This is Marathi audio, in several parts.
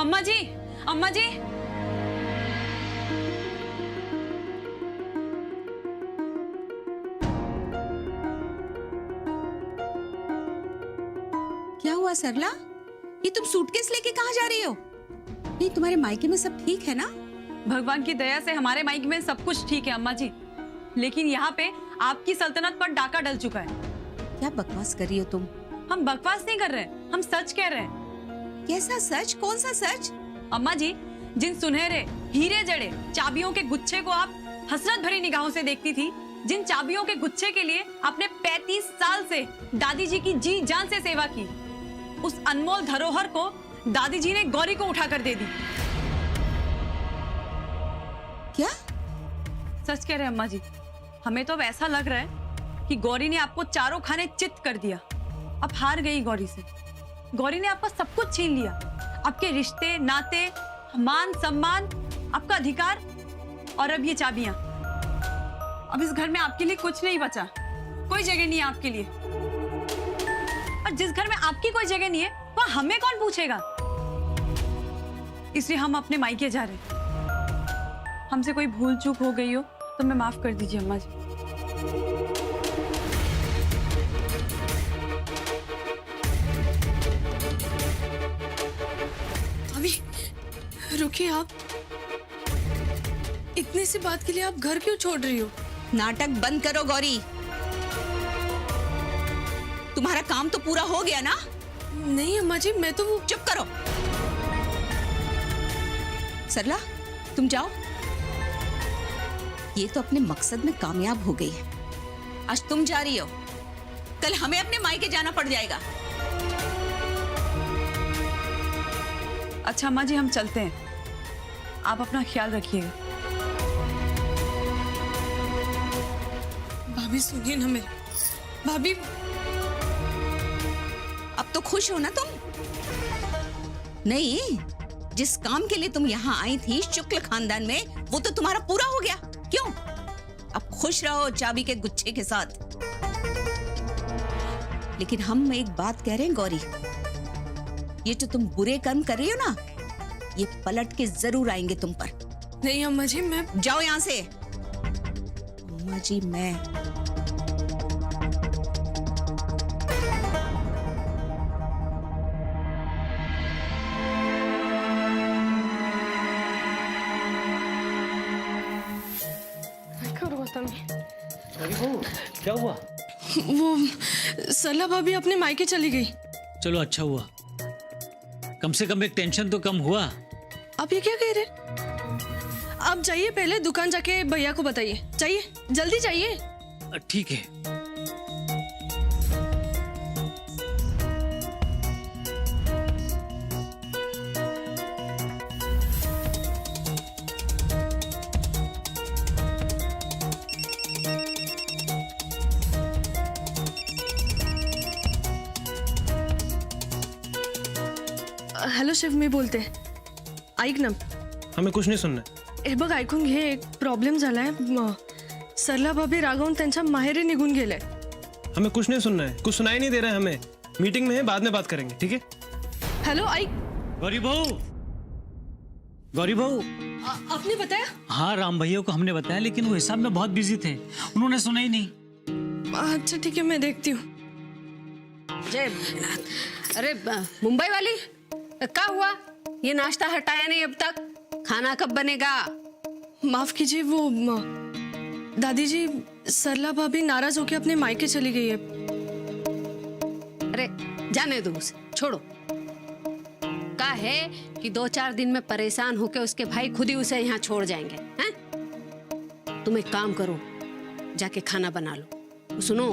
अम्मा जी, अम्मा जी। क्या हुआ सरला? ये तुम सूटकेस लेके कहाँ जा रही हो? नहीं, तुम्हारे मायके में सब ठीक है ना? भगवान की दया से हमारे माइक में सब कुछ ठीक है अम्मा जी, लेकिन यहाँ पे आपकी सल्तनत पर डाका डल चुका है। क्या बकवास कर रही हो तुम? हम बकवास नहीं कर रहे, हम सच कह रहे हैं। कैसा सच? कौन सा सच? अम्मा जी, जिन सुनहरे हीरे जड़े चाबियों के गुच्छे को आप हसरत भरी निगाहों से देखती थी, जिन चाबियों के गुच्छे के लिए आपने 35 साल से दादी जी की जी जान से सेवा की, उस अनमोल धरोहर को दादी जी ने गौरी को उठा कर दे दी। क्या? सच कह रहे हैं अम्मा जी, हमें तो अब ऐसा लग रहा है कि गौरी ने आपको चारों खाने चित कर दिया। अब हार गई गौरी से। गौरी ने आपका सब कुछ छीन लिया, आपके रिश्ते नाते, मान सम्मान, आपका अधिकार, और अब ये चाबियां। अब इस घर में आपके लिए कुछ नहीं बचा, कोई जगह नहीं है आपके लिए। और जिस घर में आपकी कोई जगह नहीं है, वहां हमें कौन पूछेगा? इसलिए हम अपने मायके जा रहे हैं। हमसे कोई भूल चूक हो गई हो तो मैं माफ कर दीजिए अम्मा जी। अभी रुकिए, आप इतनी सी बात के लिए आप घर क्यों छोड़ रही हो? नाटक बंद करो गौरी। तुम्हारा काम तो पूरा हो गया ना? नहीं अम्मा जी, मैं तो वो। चुप करो। सरला, तुम जाओ। ये तो अपने मकसद में कामयाब हो गई है। आज तुम जा रही हो, कल हमें अपने मायके जाना पड़ जाएगा। अच्छा अम्मा जी, हम चलते हैं, आप अपना ख्याल रखिएगा। भाभी सुनिए ना मेरी। भाभी, अब तो खुश हो ना तुम? नहीं, जिस काम के लिए तुम यहाँ आई थी शुक्ल खानदान में, वो तो तुम्हारा पूरा हो गया। क्यों? अब खुश रहो चाबी के गुच्छे के साथ। लेकिन हम एक बात कह रहे हैं गौरी, ये जो तुम बुरे कर्म कर रही हो ना, ये पलट के जरूर आएंगे तुम पर। नहीं अम्मा जी, मैं। जाओ यहां से। अम्मा जी, मैं करो बताऊं। अरे वो क्या हुआ? वो सरला भाभी अपने मायके चली गई। चलो अच्छा हुआ, कम से कम एक टेंशन तो कम हुआ। आप ये क्या कह रहे? आप जाइए, पहले दुकान जाके भैया को बताइए। जाइए, जल्दी जाइए। ठीक है। हॅलो शिव, मी बोलते. ऐक ना, हमें कुछ नहीं सुनना. हे बघ, ऐकून घे. एक प्रॉब्लेम झालाय. सरला भाभी रागावून त्यांच्या माहेरी निघून गेले. हमें कुछ नहीं सुनना है, कुछ सुनाई नहीं दे रहा है हमें. मीटिंग में है, बाद में बात करेंगे, ठीक है? हेलो, ऐक. गौरी बहू, गौरी बहू. आपने बताया? हाँ, राम भैया को हमने बताया, लेकिन वो हिसाब में बहुत बिजी थे, उन्होंने सुना ही नहीं. अच्छा ठीक है, मैं देखती हूँ. जय भोलेनाथ. अरे मुंबई वाली, क्या हुआ? ये नाश्ता हटाया नहीं अब तक, खाना कब बनेगा? माफ कीजिए, वो दादी जी, सरला भाभी नाराज होकर अपने मायके चली गई है. अरे जाने दो उसे, छोड़ो. क्या है कि 2-4 दिन में परेशान होकर उसके भाई खुद ही उसे यहाँ छोड़ जाएंगे. हैं? तुम एक काम करो, जाके खाना बना लो. सुनो,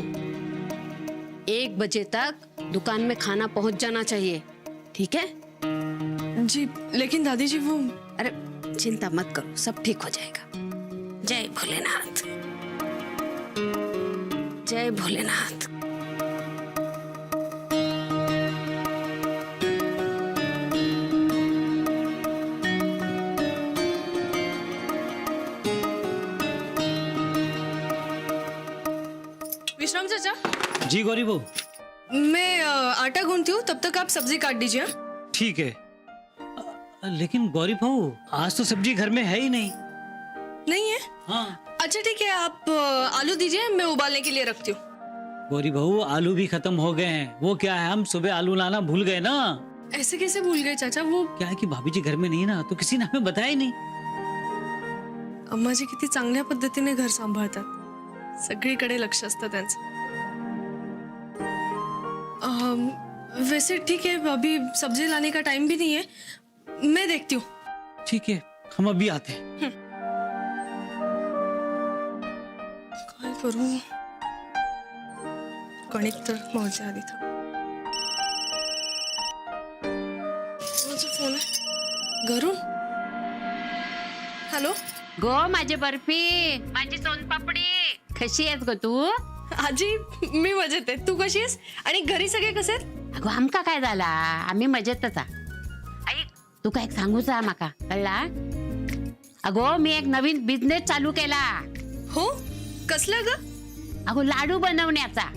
1 बजे तक दुकान में खाना पहुंच जाना चाहिए, ठीक है? जी, लेकिन दादी जी वो... अरे चिंता मत करो, सब ठीक हो जाएगा. जय भोलेनाथ, जय भोलेनाथ. विश्राम चाचा. जी गौरी बहू. मैं आटा गूंथती हूँ, तब तक आप सब्जी काट दीजिए. ठीक है. लेकिन गौरी बहू आज तो सब्जी घर में है ही नहीं। नहीं है? हाँ अच्छा ठीक है, आप आलू दीजिए, मैं उबालने के लिए रखती हूँ। गौरी बहू आलू भी खत्म हो गए हैं। वो क्या है, हम सुबह आलू लाना भूल गए ना। ऐसे कैसे भूल गए चाचा? वो क्या है कि भाभी जी घर में नहीं ना, तो किसी ने हमें बताया ही नहीं। अम्मा जी किती चांगल्या पद्धतीने घर सांभाळतात, सगळीकडे लक्ष असतं त्यांचं। वैसे ठीक है, अभी सब्जी लाने का टाइम भी नहीं है, मैं देखती हूँ। ठीक है, हम अभी आते हैं। काय करू? कणिक तर मौजा आली था। माझा फोन आहे घरून। हॅलो गो माझी बर्फी, माझी सोनपापडी, कशी आहेस ग तू? आजी, मी मजेत आहे, तू कशी आहेस? आणि घरी सगळे कसे आहेत? अगो आमका काय झाला, आम्ही मजेतच आ। ऐक तू काय सांगूचा माका, कळला? अगो मी एक नवीन बिझनेस चालू केला। हो, कसला ग? अगो लाडू बनवण्याचा।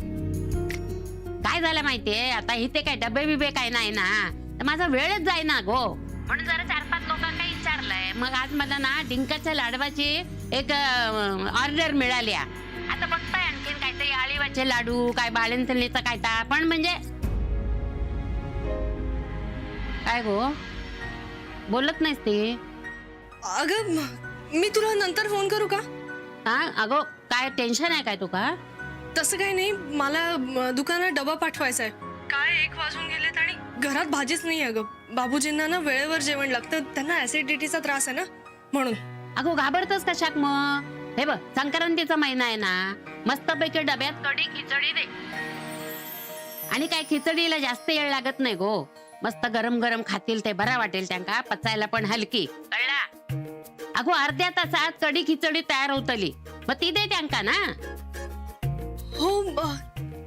काय झालं माहितीये, आता इथे काय डबे बिबे काय नाही ना, तर माझा वेळच जाय ना गो, म्हणून जरा 4-5 लोकांना विचारलंय। मग आज मला ना डिंकाच्या लाडवाची एक ऑर्डर मिळाली। आता बघताय आणखीन काहीतरी आळीवाचे लाडू, काय बाळंतणीचा काय ता, पण म्हणजे काय गो बोलत नाहीस ते? अगं मी तुला नंतर फोन करू का? हा अगो काय टेन्शन आहे काय तुका? तसं काही नाही, मला दुकानात डबा पाठवायचा आहे। काय 1 वाजून गेलेत आणि घरात भाजीच नाही आहे ग। बाबूजींना ना वेळेवर जेवण लागतं, त्यांना ऍसिडिटीचा त्रास आहे ना, म्हणून। अगो घाबरतस कशाक मग? हे बघ संक्रांतीचा महिना आहे ना, मस्तपैकी डब्यात कढी खिचडी दे। आणि काय खिचडीला जास्त वेळ लागत नाही गो, मस्त गरम गरम खातील ते बरा वाटेल त्यांना, पचायला पण हलकी, कळला? अगो अर्ध्या तासात कढी खिचडी तयार होतली, मग ती दे त्यांना ना। हो,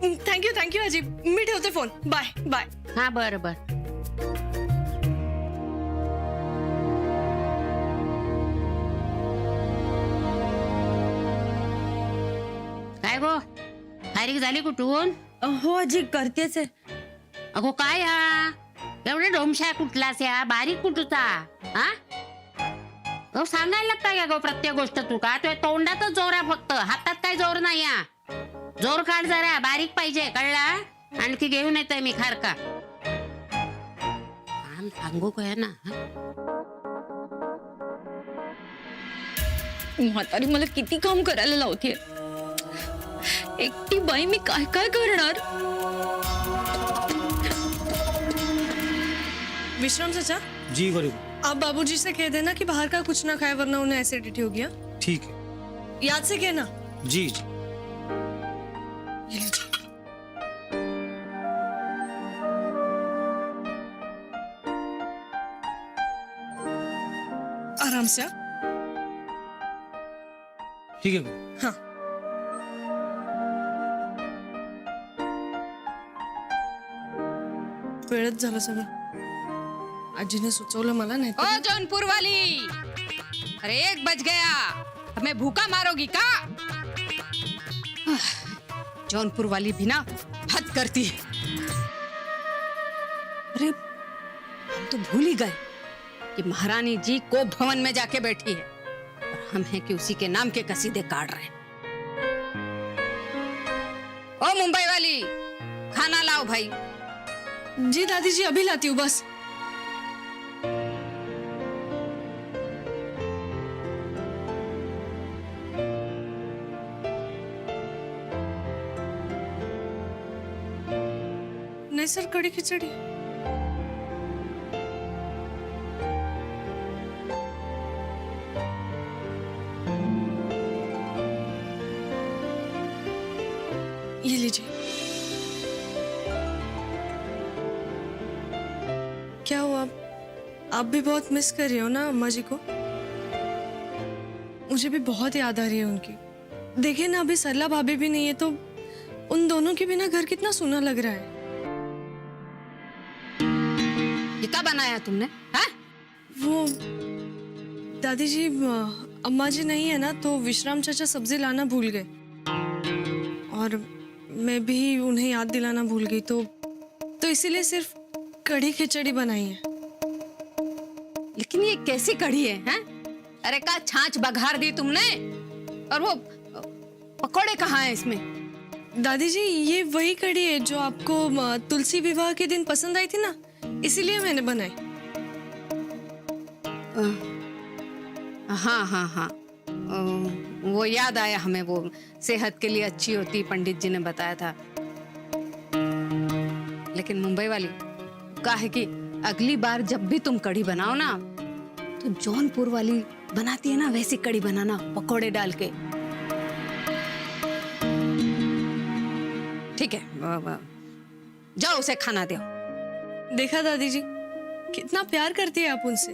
थँक्यू आजी, मी ठेवते फोन, बाय बाय। हा बर बर। काय गो खारीक झाली कुठून? हो आजी, करतेच आहे। अगो काय हा एवढे डोमशा कुठलास या, बारीक कुठूचा हा? अहो सांगायला लागता का गो प्रत्येक गोष्ट तू का? तुझ्या तोंडातच जोर आहे फक्त, हातात काय जोर नाही या। जोर काढ जरा, बारीक पाहिजे, कळला? आणखी घेऊन येतोय मी खारका। काम सांगू काय ना, म्हातारी मला किती काम करायला लावते, एकटी बाई मी काय काय करणार? विश्राम चाचा, जी गौरी बहू। आप बाबूजी से कह देना कि बाहर का कुछ ना खाए, वरना उन्हें एसिडिटी होगी। हाँ? ठीक है, याद से कहना। जी जी। ये लीजिए। आराम से। हाँ? ठीक है बहू। हाँ। वेळच झालं सगळं, आजीने सुचवलं मला, नाही ओ जौनपुर वाली, अरे 1 बज गया, हमें भूखा मारोगी का? जौनपुर वाली भी ना हद करती है। अरे हम तो भूल ही गए कि महारानी जी को भवन में जाके बैठी है, और हम हैं कि उसी के नाम के कसीदे काट रहे हैं। ओ मुंबई वाली, खाना लाओ भाई। जी दादी जी, अभी लाती हूँ बस। नहीं सर, कड़ी खिचड़ी। ये लीजिए। क्या हुआ, आप भी बहुत मिस कर रही हो ना अम्मा जी को? मुझे भी बहुत याद आ रही है उनकी। देखिए ना, अभी सरला भाभी भी नहीं है, तो उन दोनों के बिना घर कितना सूना लग रहा है। ये क्या बनाया तुमने? हाँ? वो दादी जी, अम्मा जी नहीं है ना, तो विश्राम चाचा सब्जी लाना भूल गए, और मैं भी उन्हें याद दिलाना भूल गई, तो इसीलिए सिर्फ कढ़ी खिचड़ी बनाई है। लेकिन ये कैसी कढ़ी है, हैं? अरे का छाछ बघार दी तुमने, और वो पकोड़े कहाँ हैं इसमें? दादी जी ये वही कढ़ी है जो आपको तुलसी विवाह के दिन पसंद आई थी ना, इसीलिए मैंने बनाई। हाँ हाँ हाँ, वो याद आया हमें, वो सेहत के लिए अच्छी होती, पंडित जी ने बताया था। लेकिन मुंबई वाली कहा है कि अगली बार जब भी तुम कढ़ी बनाओ ना, तो जौनपुर वाली बनाती है ना वैसी कढ़ी बनाना, पकोड़े डाल के। ठीक है, जाओ उसे खाना दो। देखा दादी जी कितना प्यार करती है आप उनसे,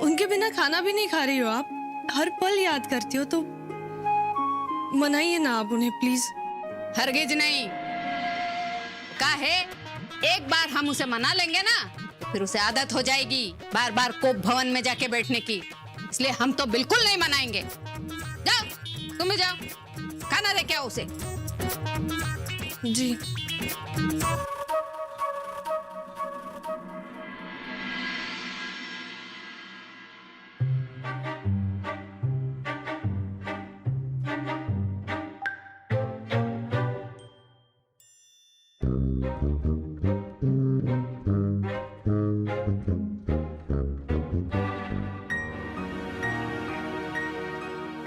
उनके बिना खाना भी नहीं खा रही हो आप, हर पल याद करती हो, तो मनाइए ना आप उन्हें प्लीज। हरगिज नहीं, का है एक बार हम उसे मना लेंगे ना तो फिर उसे आदत हो जाएगी बार बार कोप भवन में जाके बैठने की, इसलिए हम तो बिल्कुल नहीं मनाएंगे। जाओ तुम भी जाओ, खाना दे के आओ उसे। जी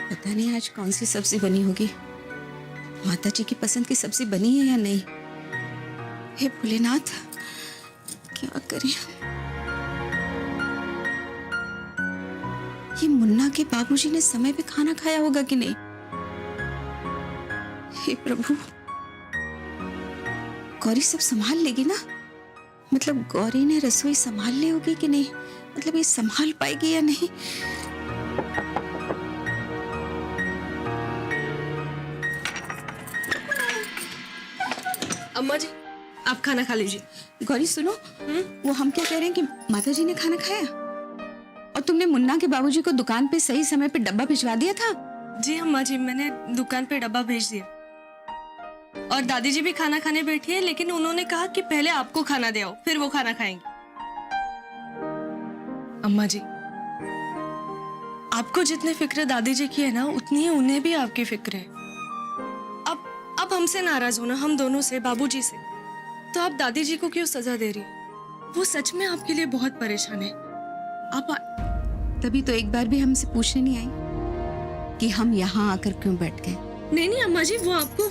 पता नहीं आज कौन सी सब्जी बनी होगी, माता जी की पसंद की सब्जी बनी है या नहीं। हे भोलेनाथ क्या करें। ये मुन्ना के बाबूजी ने समय पे खाना खाया होगा कि नहीं। हे प्रभु, गौरी सब संभाल लेगी ना, मतलब गौरी ने रसोई संभाल ली होगी कि नहीं, मतलब ये संभाल पाएगी या नहीं। अम्मा जी आप खाना खा लीजिए। गौरी सुनो, वो हम क्या कह रहे हैं कि माता जी ने खाना खाया और तुमने मुन्ना के बाबूजी को दुकान पे सही समय पे डब्बा भिजवा दिया था। जी अम्मा जी मैंने दुकान पे डब्बा भेज दिया, और दादी जी भी खाना खाने बैठी है, लेकिन उन्होंने कहा कि पहले आपको खाना दे आओ फिर वो खाना खाएंगी। अम्मा जी आपको जितने फिक्र दादी जी की है ना, उतनी ही उन्हें भी आपकी फिक्र है। अब हमसे नाराज होना, हम दोनों से, बाबूजी से, तो आप दादी जी को क्यों सजा दे रही? वो सच में आपके लिए बहुत परेशान है। आप तभी तो एक बार भी हमसे पूछने नहीं आई कि हम यहाँ आकर क्यों बैठ गए। नहीं नहीं अम्मा जी, वो आपको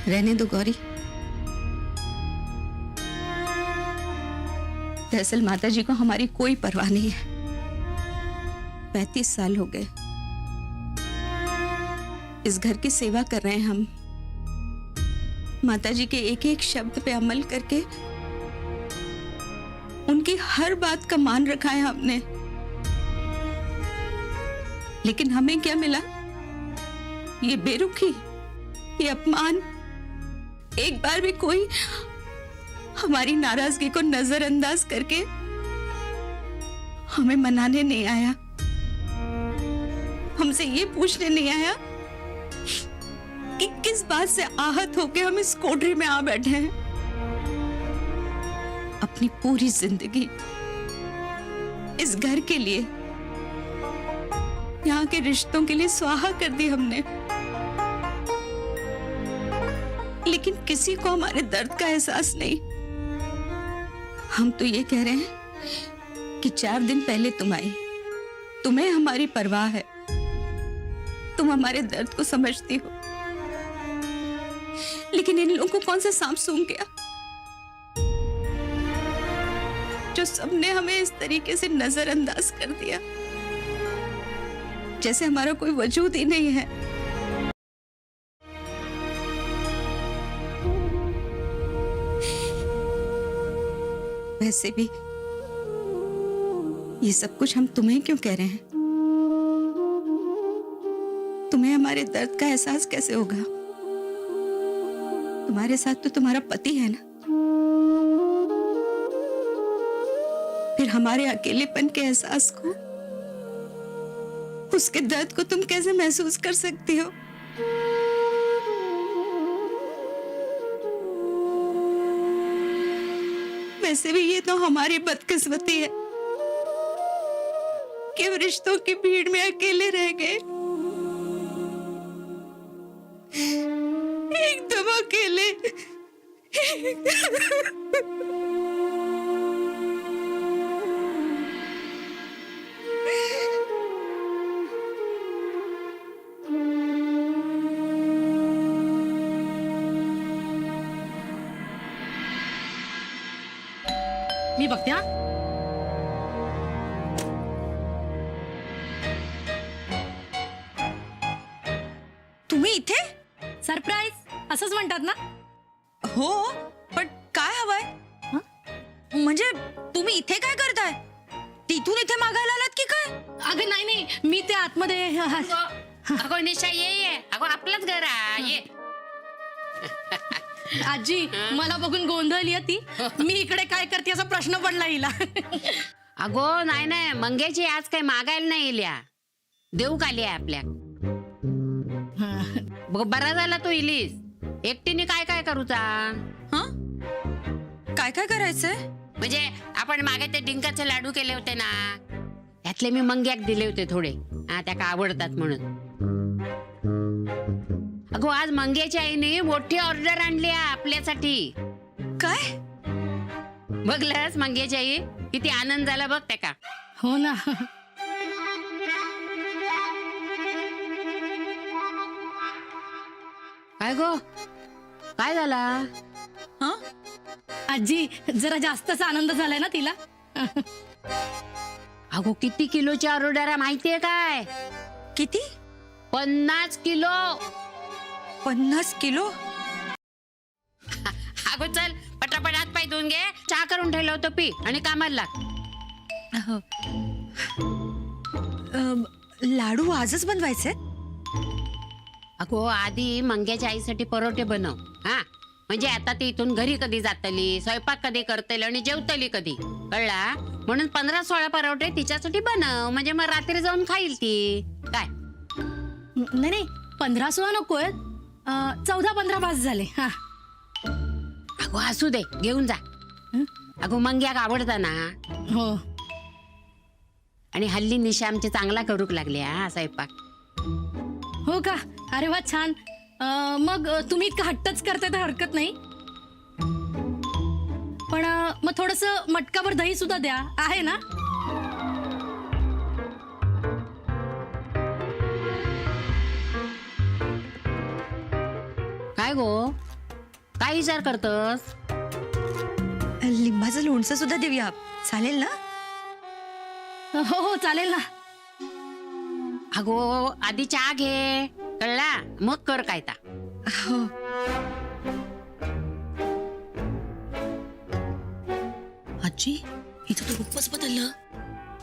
रहने दो गौरी। दरअसल माता जी को हमारी कोई परवाह नहीं है। 35 साल हो गए इस घर की सेवा कर रहे हैं हम। माता जी के एक एक शब्द पे अमल करके उनकी हर बात का मान रखा है हमने, लेकिन हमें क्या मिला? ये बेरुखी, ये अपमान। एक बार भी कोई हमारी नाराजगी को नजरअंदाज करके हमें मनाने नहीं आया, हमसे ये पूछने नहीं आया कि किस बात से आहत होके हम इस कोठरी में आ बैठे हैं। अपनी पूरी जिंदगी इस घर के लिए, यहाँ के रिश्तों के लिए स्वाहा कर दी हमने, लेकिन किसी को हमारे दर्द का एहसास नहीं। हम तो ये कह रहे हैं कि 4 दिन पहले तुम आई, तुम्हें हमारी परवाह है, तुम हमारे दर्द को समझती हो, लेकिन इन लोगों को कौन सा सांप सूंघ गया जो सबने हमें इस तरीके से नजरअंदाज कर दिया, जैसे हमारा कोई वजूद ही नहीं है। वैसे भी ये सब कुछ हम तुम्हें क्यों कह रहे हैं? तुम्हें हमारे दर्द का एहसास कैसे होगा? तुम्हारे साथ तो तुम्हारा पति है ना, फिर हमारे अकेलेपन के एहसास को, उसके दर्द को तुम कैसे महसूस कर सकती हो? वैसे भी ये तो हमारी बदकिस्मती है कि अब रिश्तों की भीड़ में अकेले रह गए, एकदम अकेले। मी बघते हा. तुम्ही इथे? सरप्राईज असंच म्हणतात ना. हो, पण काय हवंय? म्हणजे तुम्ही इथे काय करताय? तिथून इथे मागायला आलात की काय? अगं नाही नाही, मी ते आतमध्ये अगो निशा ये अगो आपलंच घर आहे ये. आजी मला बघून गोंधळली ती. मी इकडे काय करते असा प्रश्न पडला हिला. अगो नाही नाही मंग्याची आज काही मागायला नाही इल्या, देऊ काली आहे आपल्या. बरा झाला तू इलीस, एकटीने काय काय करूचा? काय काय करायचंय? म्हणजे आपण मागे ते डिंकाचे लाडू केले होते ना, त्यातले मी मंग्याक दिले होते थोडे. हा त्या का आवडतात म्हणून. अगो आज मंग्याच्या आईने मोठी ऑर्डर आणली आहे आपल्यासाठी. काय? बघलंस मंग्याची आई किती आनंद झाला बघ त्या का. हो ना. काय गो काय झाला? आजी जरा जास्तच आनंद झालाय ना तिला. अगो किती किलोची ऑर्डर आहे माहितीये काय? किती? 50 किलो. 50 किलो? अगो चल पटापट हात पाय धुवून घे, चहा करून ठेवलं होतं पी आणि कामाला लाग. लाडू आजच बनवायचे? अगो आधी मंग्याच्या आईसाठी परोठे बनव. हा म्हणजे आता ती इथून घरी कधी जातली, स्वयंपाक कधी करतली आणि जेवतली कधी, कळला? म्हणून 15-16 परोठे तिच्यासाठी बनव, म्हणजे मग रात्री जाऊन खाईल ती. काय? नाही नाही 15-16 नकोय, 14-15 पास झाले. हा अगो असू दे घेऊन जा. अगो मंग्याक आवडता ना. हो. आणि हल्ली निशा आमची चांगला करूक लागली हा स्वयंपाक. हो का? अरे वा छान. मग तुम्ही इतकं हट्टच करताय तर हरकत नाही, पण मग थोडस मटकाभर दही सुद्धा द्या, आहे ना? काय गो काय विचार करतस? लिंबाचं लोणचं सुद्धा देऊया, चालेल ना? हो हो चालेल ना. अगो आधी चहा घे, कळला? मग कर काय ता. हो. आजी इथं तर रूपच बदललं.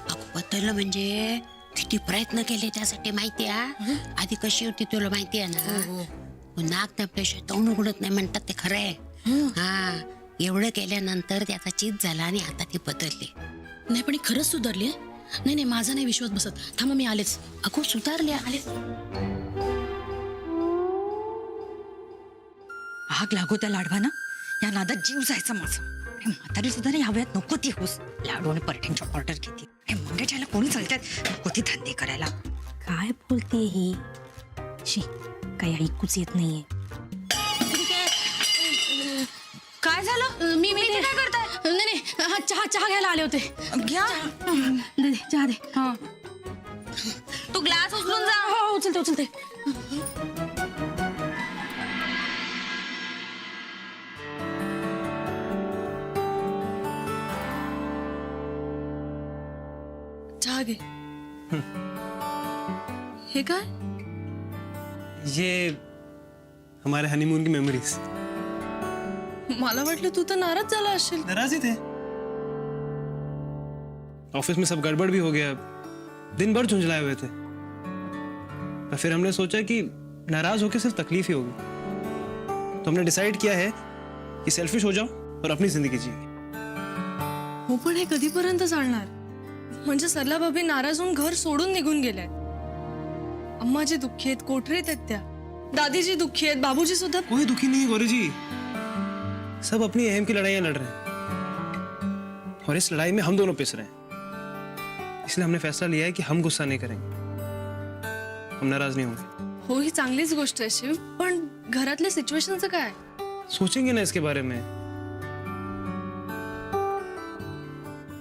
अगो बदललं म्हणजे किती प्रयत्न केले त्यासाठी माहितीये. आधी कशी होती तुला माहितीये ना, नाक त्यापेक्षा तोंड उघडत नाही म्हणतात ते खरंय. हा एवढं केल्यानंतर त्याचा चीज झाला आणि आता ती बदलली. नाही पण खरंच सुधारली. नाही नाही माझा नाही विश्वास बसत. थांबा मी आलेच. अगो सुधारले आले. आग लागो त्या लाडवानं, या नादात जीव जायचा माझा. म्हातारी सुद्धा नाही हव्यात, नको ती होस. लाडू आणि पर्ट्यांच्या ऑर्डर घेते. हे मंग्याच्याला कोणी चालतात, नको ती धंदे करायला. काय बोलते ही? शी काही ऐकूच येत नाहीये. काय झालं? मी इथे काय करताय? नाही नाही चहा घ्यायला आले होते. घ्या. दे चहा दे. हा तू ग्लास उचलून जा. हो उचलते उचलते. चहा घे. हे काय? ये हमारे हनीमून की मेमोरीज. मला वाटलं तू तर नाराज झाला असेल. नाराज ही थे, ऑफिस में सब गड़बड़ भी हो गया, दिन भर झुंझलाए हुए थे. और फिर हमने सोचा कि नाराज होकर सिर्फ तकलीफ ही होगी, तो हमने डिसाइड किया है कि सेल्फिश हो जाओ और अपनी जिंदगी जिए. हो पण हे कधीपर्यंत चालणार? म्हणजे सरला भाभी नाराज होऊन घर सोडून निघून गेल्यात. अम्माजी दुःखी आहेत, कोठरीत आहेत त्या. दादीजी दुःखी आहेत, बाबूजी सुद्धा. कोई दुखी नहीं है गौरी जी, सब अपनी अहम की लड़ाइयां लड़ रहे हैं और इस लड़ाई में हम दोनों पिस रहे हैं. इसलिए हमने फैसला लिया है कि हम गुस्सा नहीं करेंगे, हम नाराज नहीं होंगे। हो ही चांगलीच गोष्ट आहे शिव, पण घरातल्या सिच्युएशनचं काय? सोचेंगे ना इसके बारे में।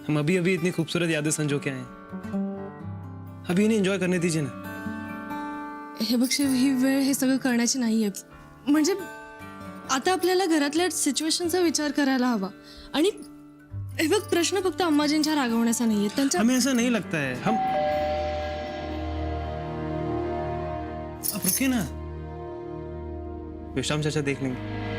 हम अभी अभी इतनी खूबसूरत यादें संजो के आए हैं, अभी इन्हें एंजॉय करने दीजिए ना। हे बघ शिव, ही वेळ हे सगळं करण्याची नाहीये. म्हणजे आता आपल्याला घरातल्या सिच्युएशनचा विचार करायला हवा. आणि हे बघ, प्रश्न फक्त अम्माजींच्या रागवण्याचा नाहीये, त्यांच्या हमें ऐसा नहीं लगता है। हम आप रुकिए ना, विश्राम चाचा देख लेंगे।